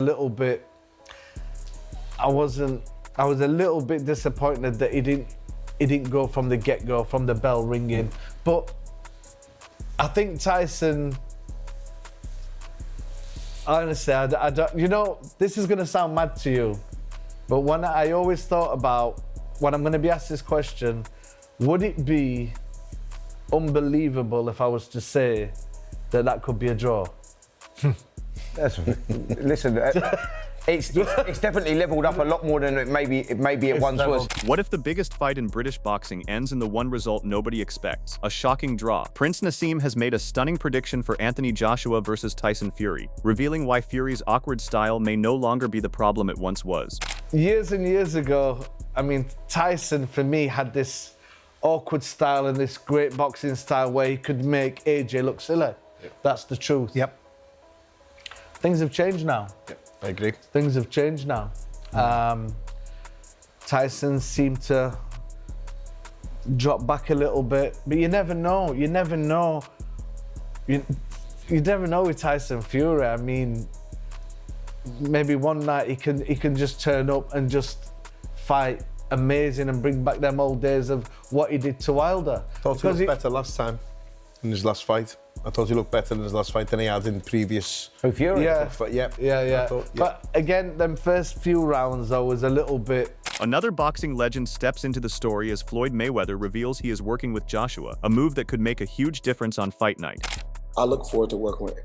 A little bit, I was a little bit disappointed that he didn't go from the get-go, from the bell ringing. But I think Tyson, honestly, I don't, you know, this is gonna sound mad to you, but when I always thought about, when I'm gonna be asked this question, would it be unbelievable if I was to say that could be a draw? Listen, it's definitely leveled up a lot more than maybe it once was. What if the biggest fight in British boxing ends in the one result nobody expects? A shocking draw. Prince Naseem has made a stunning prediction for Anthony Joshua versus Tyson Fury, revealing why Fury's awkward style may no longer be the problem it once was. Years and years ago, I mean, Tyson, for me, had this awkward style and this great boxing style where he could make AJ look silly. Yep. That's the truth. Yep. Things have changed now. Yep, I agree. Things have changed now. Tyson seemed to drop back a little bit, but you never know. You never know. You never know with Tyson Fury. I mean, maybe one night he can just turn up and just fight amazing and bring back them old days of what he did to Wilder. I thought he looked better last time in his last fight. I thought he looked better in his last fight than he had in previous. Oh, Fury? Yeah. But again, them first few rounds though was a little bit. Another boxing legend steps into the story as Floyd Mayweather reveals he is working with Joshua, a move that could make a huge difference on fight night. I look forward to working with,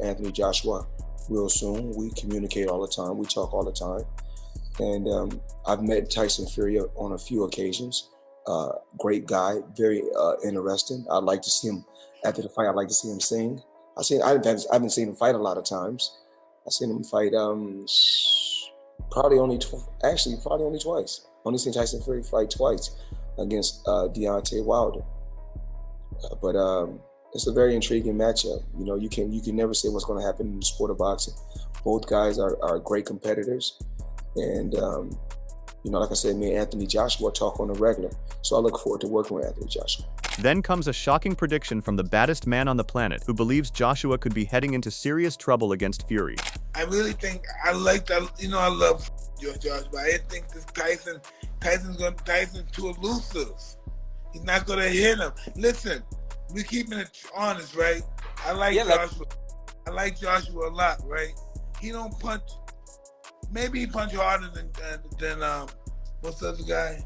Anthony Joshua real soon. We communicate all the time. We talk all the time. And I've met Tyson Fury on a few occasions. Great guy, very interesting. I'd like to see him after the fight. I'd like to see him sing. I haven't seen him fight a lot of times. I've seen him fight probably only twice. Only seen Tyson Fury fight twice against Deontay Wilder. But it's a very intriguing matchup. You can never say what's going to happen in the sport of boxing. Both guys are great competitors. And, like I said, me and Anthony Joshua talk on the regular. So I look forward to working with Anthony Joshua. Then comes a shocking prediction from the baddest man on the planet, who believes Joshua could be heading into serious trouble against Fury. I really think I like that. I love Joshua. I didn't think this Tyson's too elusive. He's not gonna hit him. Listen, we keeping it honest, right? I like Joshua. I like Joshua a lot, right? He don't punch. Maybe he punch harder than what's the other guy?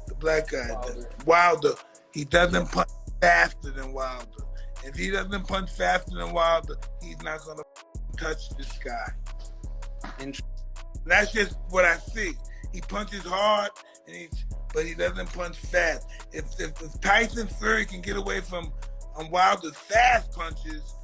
The black guy. Wilder. He doesn't punch faster than Wilder. If he doesn't punch faster than Wilder, he's not gonna touch this guy. And that's just what I see. He punches hard, but he doesn't punch fast. If Tyson Fury can get away from Wilder's fast punches,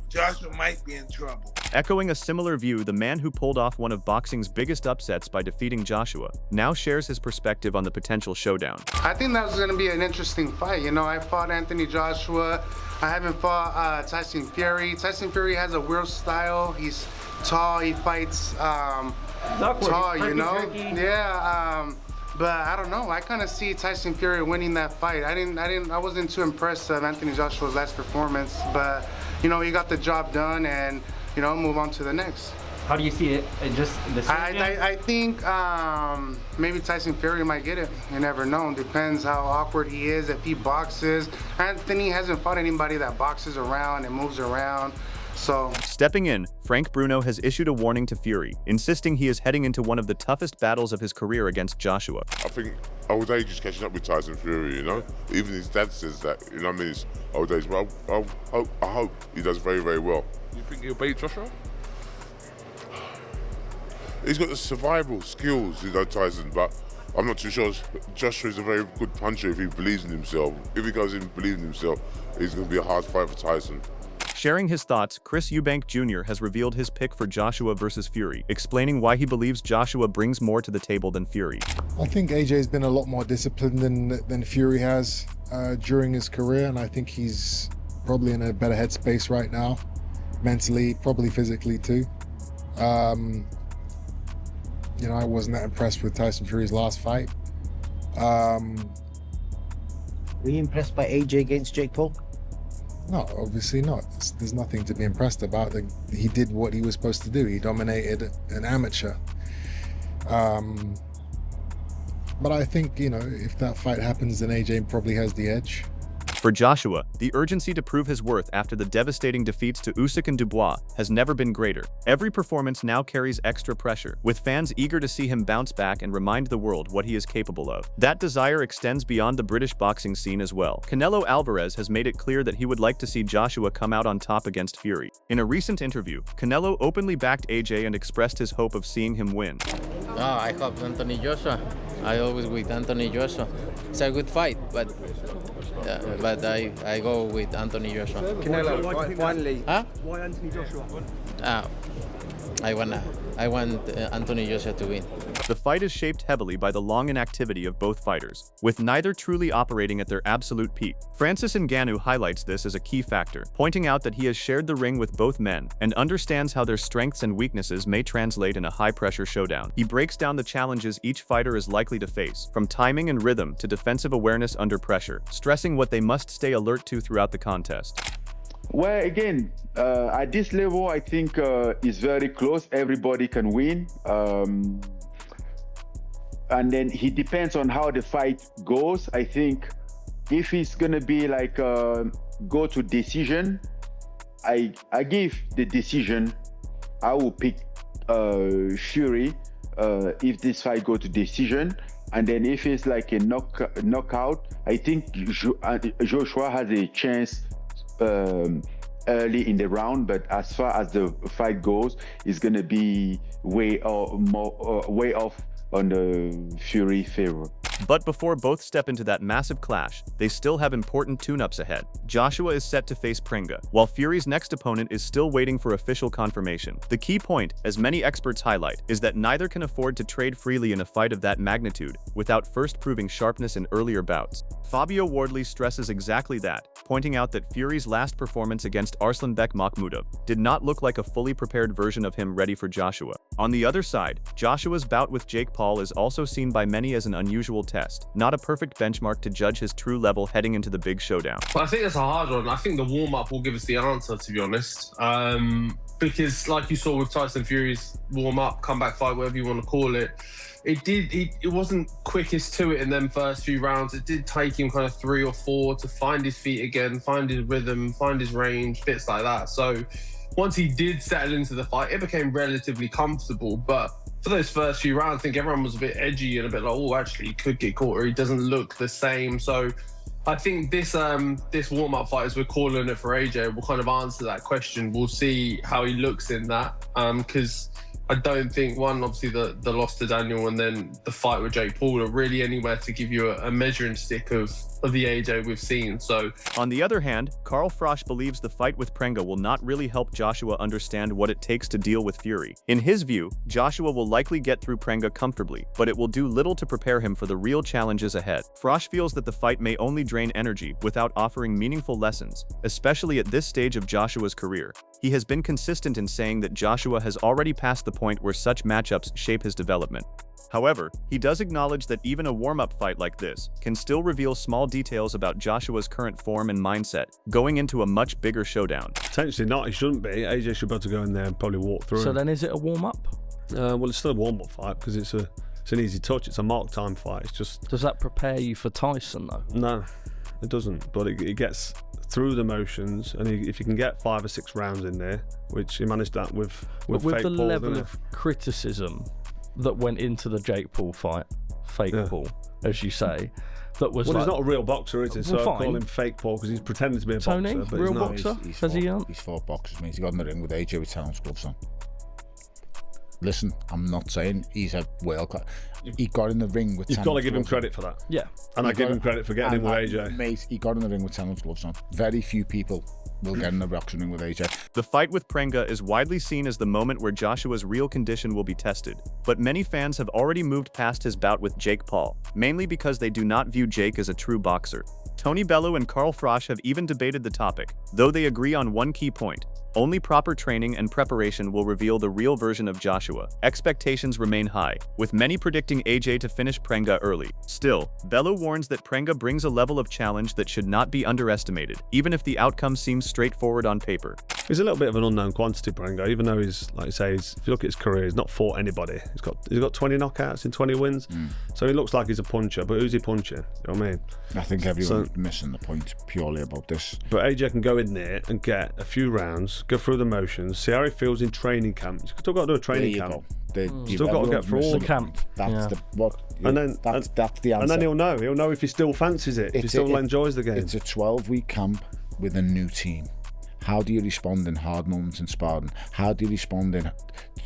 Joshua might be in trouble. Echoing a similar view, the man who pulled off one of boxing's biggest upsets by defeating Joshua now shares his perspective on the potential showdown. I think that was going to be an interesting fight. I fought Anthony Joshua. I haven't fought Tyson Fury. Tyson Fury has a weird style. He's tall. He fights tall, Yeah. But I don't know. I kind of see Tyson Fury winning that fight. I wasn't too impressed with Anthony Joshua's last performance, but he got the job done, and move on to the next. How do you see it? Just the I think maybe Tyson Fury might get it. You never know. Depends how awkward he is. If he boxes, Anthony hasn't fought anybody that boxes around and moves around. So, stepping in, Frank Bruno has issued a warning to Fury, insisting he is heading into one of the toughest battles of his career against Joshua. I think old age is catching up with Tyson Fury, Even his dad says that, it's old age. But I hope he does very, very well. You think he'll beat Joshua? He's got the survival skills, Tyson, but I'm not too sure. Joshua's a very good puncher if he believes in himself. If he goes in believing in himself, he's going to be a hard fight for Tyson. Sharing his thoughts, Chris Eubank Jr. has revealed his pick for Joshua versus Fury, explaining why he believes Joshua brings more to the table than Fury. I think AJ's been a lot more disciplined than Fury has during his career, and I think he's probably in a better headspace right now, mentally, probably physically too. I wasn't that impressed with Tyson Fury's last fight. Were you impressed by AJ against Jake Paul? No, obviously not. There's nothing to be impressed about. He did what he was supposed to do. He dominated an amateur. But I think, you know, if that fight happens, then AJ probably has the edge. For Joshua, the urgency to prove his worth after the devastating defeats to Usyk and Dubois has never been greater. Every performance now carries extra pressure, with fans eager to see him bounce back and remind the world what he is capable of. That desire extends beyond the British boxing scene as well. Canelo Alvarez has made it clear that he would like to see Joshua come out on top against Fury. In a recent interview, Canelo openly backed AJ and expressed his hope of seeing him win. I hope Anthony Joshua. I always with Anthony Joshua. It's a good fight, but I go with Anthony Joshua. Canelo, finally. Huh? Why Anthony Joshua? I want Anthony Joshua to win. The fight is shaped heavily by the long inactivity of both fighters, with neither truly operating at their absolute peak. Francis Ngannou highlights this as a key factor, pointing out that he has shared the ring with both men and understands how their strengths and weaknesses may translate in a high-pressure showdown. He breaks down the challenges each fighter is likely to face, from timing and rhythm to defensive awareness under pressure, stressing what they must stay alert to throughout the contest. Well, again, at this level, I think it's very close. Everybody can win. And then it depends on how the fight goes. I think if it's going to be like go to decision, I give the decision. I will pick Fury if this fight go to decision. And then if it's like a knockout, I think Joshua has a chance early in the round, but as far as the fight goes, it's gonna be way off on the Fury favor. But before both step into that massive clash, they still have important tune-ups ahead. Joshua is set to face Pringa, while Fury's next opponent is still waiting for official confirmation. The key point, as many experts highlight, is that neither can afford to trade freely in a fight of that magnitude without first proving sharpness in earlier bouts. Fabio Wardley stresses exactly that, pointing out that Fury's last performance against Arslanbek Makhmudov did not look like a fully prepared version of him ready for Joshua. On the other side, Joshua's bout with Jake Paul is also seen by many as an unusual test, not a perfect benchmark to judge his true level heading into the big showdown. Well, I think that's a hard one. I think the warm-up will give us the answer, to be honest. Because like you saw with Tyson Fury's warm-up, comeback fight, whatever you want to call it, it wasn't quickest to it in them first few rounds. It did take him kind of 3 or 4 to find his feet again, find his rhythm, find his range, bits like that. So once he did settle into the fight, it became relatively comfortable. But for those first few rounds, I think everyone was a bit edgy and a bit like, oh, actually, he could get caught, or he doesn't look the same. So I think this warm-up fight, as we're calling it for AJ, will kind of answer that question. We'll see how he looks in that, because I don't think, one, obviously the loss to Daniel and then the fight with Jake Paul are really anywhere to give you a measuring stick of the AJ we've seen. So, on the other hand, Carl Frosch believes the fight with Pringa will not really help Joshua understand what it takes to deal with Fury. In his view, Joshua will likely get through Pringa comfortably, but it will do little to prepare him for the real challenges ahead. Frosch feels that the fight may only drain energy without offering meaningful lessons, especially at this stage of Joshua's career. He has been consistent in saying that Joshua has already passed the point where such matchups shape his development. However, he does acknowledge that even a warm-up fight like this can still reveal small details about Joshua's current form and mindset, going into a much bigger showdown. Potentially not, it shouldn't be. AJ should be able to go in there and probably walk through. So him. then is it a warm-up? Well, it's still a warm-up fight because it's an easy touch. It's a mark time fight. It's just... Does that prepare you for Tyson, though? No, it doesn't. But it gets through the motions, and if you can get 5 or 6 rounds in there, which he managed that with but with fake the Paul, level of criticism that went into the Jake Paul fight, fake Paul, as you say, that was he's not a real boxer, is he? So well, I call him fake Paul because he's pretending to be a Tony, boxer. But real he's not. boxer? He's fought boxers, mate. He got in the ring with AJ with tennis gloves on. Listen, I'm not saying he's a world class. He got in the ring with. You've got to give him credit for that. Yeah, and I give him credit for getting in with AJ. Mate, he got in the ring with tennis gloves on. Very few people will get in the boxing ring with AJ. The fight with Pringa is widely seen as the moment where Joshua's real condition will be tested, but many fans have already moved past his bout with Jake Paul, mainly because they do not view Jake as a true boxer. Tony Bellew and Carl Frosch have even debated the topic, though they agree on one key point. Only proper training and preparation will reveal the real version of Joshua. Expectations remain high, with many predicting AJ to finish Prenga early. Still, Bello warns that Prenga brings a level of challenge that should not be underestimated, even if the outcome seems straightforward on paper. He's a little bit of an unknown quantity, Prenga, even though he's, like you say, if you look at his career, he's not fought anybody. He's got 20 knockouts in 20 wins, so he looks like he's a puncher, but who's he punching? You know what I mean? I think everyone's missing the point purely about this. But AJ can go in there and get a few rounds, go through the motions, see how he feels in training camp. He's still got to do a training camp. Still got to get through all the camp. That's the that's the answer. And then he'll know if he still fancies it, if he still enjoys the game. It's a 12-week camp with a new team. How do you respond in hard moments in sparring? How do you respond in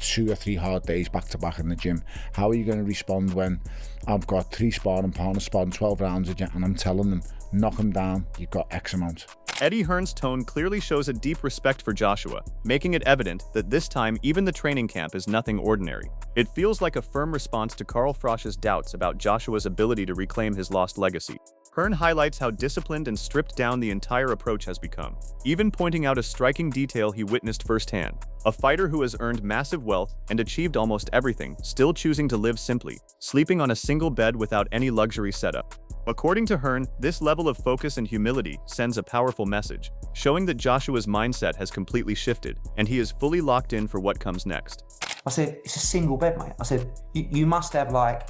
2 or 3 hard days back to back in the gym? How are you going to respond when I've got 3 sparring partners sparring 12 rounds with you and I'm telling them, knock them down, you've got X amount? Eddie Hearn's tone clearly shows a deep respect for Joshua, making it evident that this time even the training camp is nothing ordinary. It feels like a firm response to Carl Frosch's doubts about Joshua's ability to reclaim his lost legacy. Hearn highlights how disciplined and stripped down the entire approach has become, even pointing out a striking detail he witnessed firsthand. A fighter who has earned massive wealth and achieved almost everything, still choosing to live simply, sleeping on a single bed without any luxury setup. According to Hearn, this level of focus and humility sends a powerful message, showing that Joshua's mindset has completely shifted, and he is fully locked in for what comes next. I said, it's a single bed, mate. I said, you must have like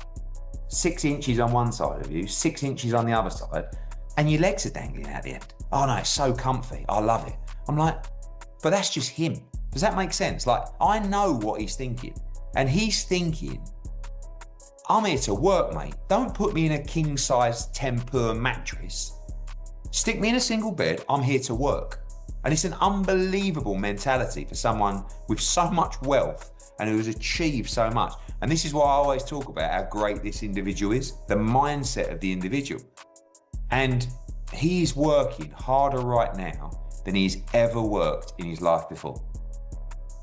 6 inches on one side of you, 6 inches on the other side, and your legs are dangling out the end. Oh no, it's so comfy. I love it. I'm like, but that's just him. Does that make sense? Like, I know what he's thinking. And he's thinking, I'm here to work, mate. Don't put me in a king-size tempur mattress. Stick me in a single bed, I'm here to work. And it's an unbelievable mentality for someone with so much wealth and who has achieved so much. And this is why I always talk about how great this individual is, the mindset of the individual. And he's working harder right now than he's ever worked in his life before.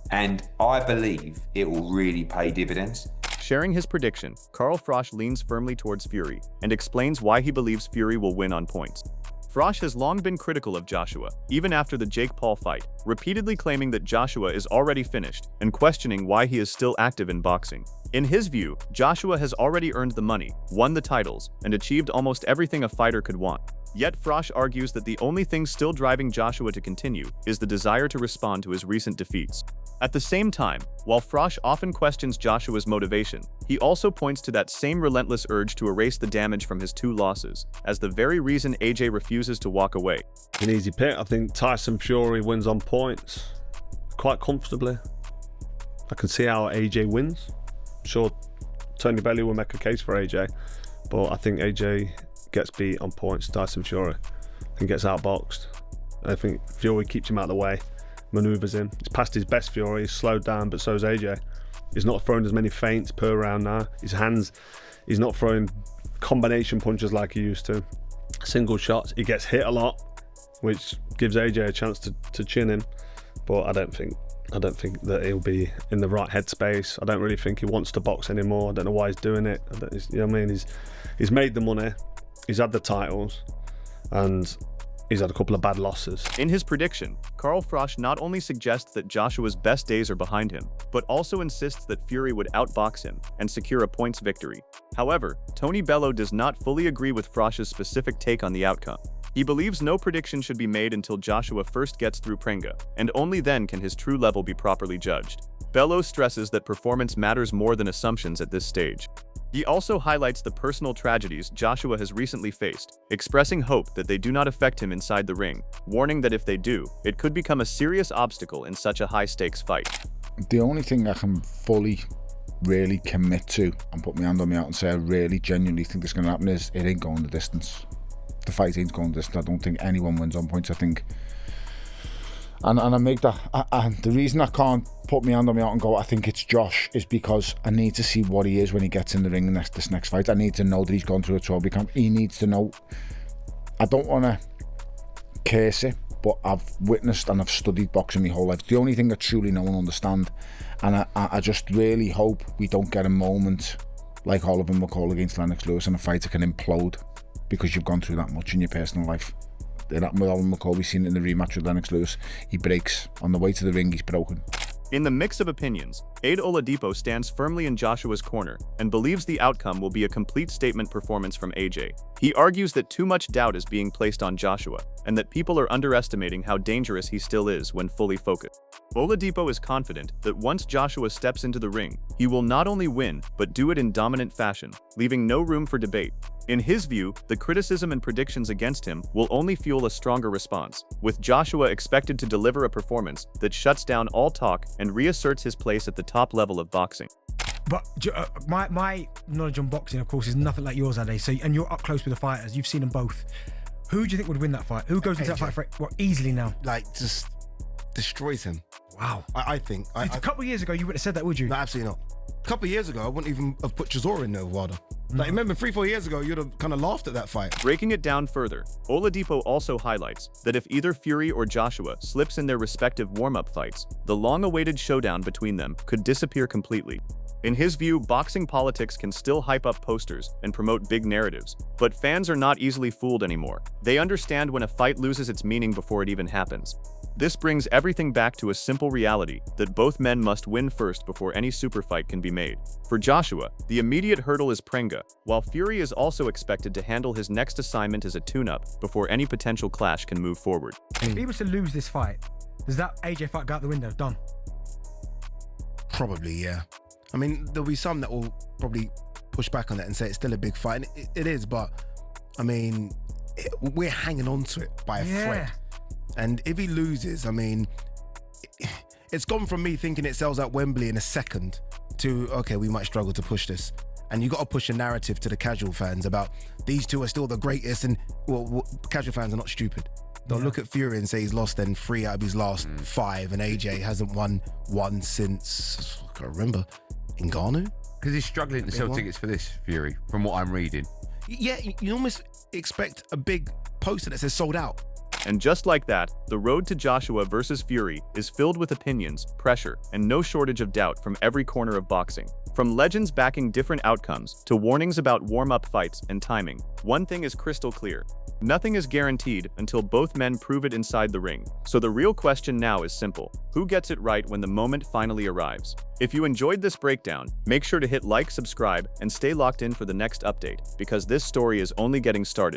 And I believe it will really pay dividends. Sharing his prediction, Carl Frosch leans firmly towards Fury and explains why he believes Fury will win on points. Frosch has long been critical of Joshua, even after the Jake Paul fight, repeatedly claiming that Joshua is already finished and questioning why he is still active in boxing. In his view, Joshua has already earned the money, won the titles, and achieved almost everything a fighter could want. Yet Frosch argues that the only thing still driving Joshua to continue is the desire to respond to his recent defeats. At the same time, while Frosch often questions Joshua's motivation, he also points to that same relentless urge to erase the damage from his 2 losses, as the very reason AJ refuses to walk away. An easy pick. I think Tyson Fury wins on points quite comfortably. I can see how AJ wins. I'm sure Tony Bellew will make a case for AJ, but I think AJ gets beat on points. Tyson Fury and gets outboxed. I think Fury keeps him out of the way, manoeuvres him. He's past his best Fury, he's slowed down, but so is AJ. He's not throwing as many feints per round now. His hands, he's not throwing combination punches like he used to. Single shots, he gets hit a lot, which gives AJ a chance to chin him. But I don't think that he'll be in the right headspace. I don't really think he wants to box anymore. I don't know why he's doing it. You know what I mean? He's made the money, he's had the titles, and he's had a couple of bad losses. In his prediction, Carl Frosch not only suggests that Joshua's best days are behind him, but also insists that Fury would outbox him and secure a points victory. However, Tony Bellew does not fully agree with Frosch's specific take on the outcome. He believes no prediction should be made until Joshua first gets through Prenga, and only then can his true level be properly judged. Bellew stresses that performance matters more than assumptions at this stage. He also highlights the personal tragedies Joshua has recently faced, expressing hope that they do not affect him inside the ring, warning that if they do, it could become a serious obstacle in such a high-stakes fight. The only thing I can fully really commit to and put my hand on my heart and say I really genuinely think this is going to happen is it ain't going the distance. The fight ain't going the distance. I don't think anyone wins on points. I think, and I make that. The reason I can't put my hand on my heart and go I think it's Josh is because I need to see what he is when he gets in the ring this next fight. I need to know that he's gone through a 12-week camp. He needs to know. I don't want to curse it, but I've witnessed and I've studied boxing my whole life. It's the only thing I truly know and understand, and I just really hope we don't get a moment like Oliver McCall against Lennox Lewis and a fighter can implode because you've gone through that much in your personal life. It happened with Alan McCall. We've seen it in the rematch with Lennox Lewis. He breaks. On the way to the ring, he's broken. In the mix of opinions, Aid Oladipo stands firmly in Joshua's corner and believes the outcome will be a complete statement performance from AJ. He argues that too much doubt is being placed on Joshua, and that people are underestimating how dangerous he still is when fully focused. Oladipo is confident that once Joshua steps into the ring, he will not only win, but do it in dominant fashion, leaving no room for debate. In his view, the criticism and predictions against him will only fuel a stronger response, with Joshua expected to deliver a performance that shuts down all talk and reasserts his place at the top level of boxing. But my knowledge on boxing, of course, is nothing like yours, Ade. So, and you're up close with the fighters. You've seen them both. Who do you think would win that fight? Who goes into that fight for easily now? Like, just destroys him. Wow. I think. A couple of years ago, you wouldn't have said that, would you? No, absolutely not. A couple of years ago, I wouldn't even have put Chisora in there with Wilder. Like, remember 3-4 years ago, you'd have kind of laughed at that fight. Breaking it down further, Oladipo also highlights that if either Fury or Joshua slips in their respective warm-up fights, the long-awaited showdown between them could disappear completely. In his view, boxing politics can still hype up posters and promote big narratives, but fans are not easily fooled anymore. They understand when a fight loses its meaning before it even happens. This brings everything back to a simple reality that both men must win first before any super fight can be made. For Joshua, the immediate hurdle is Prenga, while Fury is also expected to handle his next assignment as a tune-up before any potential clash can move forward. If he was to lose this fight, does that AJ fight go out the window? Done? Probably, yeah. I mean, there'll be some that will probably push back on that and say it's still a big fight. And it is, but I mean, we're hanging on to it by a thread. And if he loses, I mean, it's gone from me thinking it sells out Wembley in a second to, okay, we might struggle to push this. And you got to push a narrative to the casual fans about these two are still the greatest. And well, casual fans are not stupid. They'll look at Fury and say he's lost then 3 out of his last 5, and AJ hasn't won one since, I can't remember, Ngannou? Because he's struggling to sell tickets for this, Fury, from what I'm reading. Yeah, you almost expect a big poster that says sold out. And just like that, the road to Joshua versus Fury is filled with opinions, pressure, and no shortage of doubt from every corner of boxing. From legends backing different outcomes to warnings about warm-up fights and timing, one thing is crystal clear. Nothing is guaranteed until both men prove it inside the ring. So the real question now is simple. Who gets it right when the moment finally arrives? If you enjoyed this breakdown, make sure to hit like, subscribe, and stay locked in for the next update, because this story is only getting started.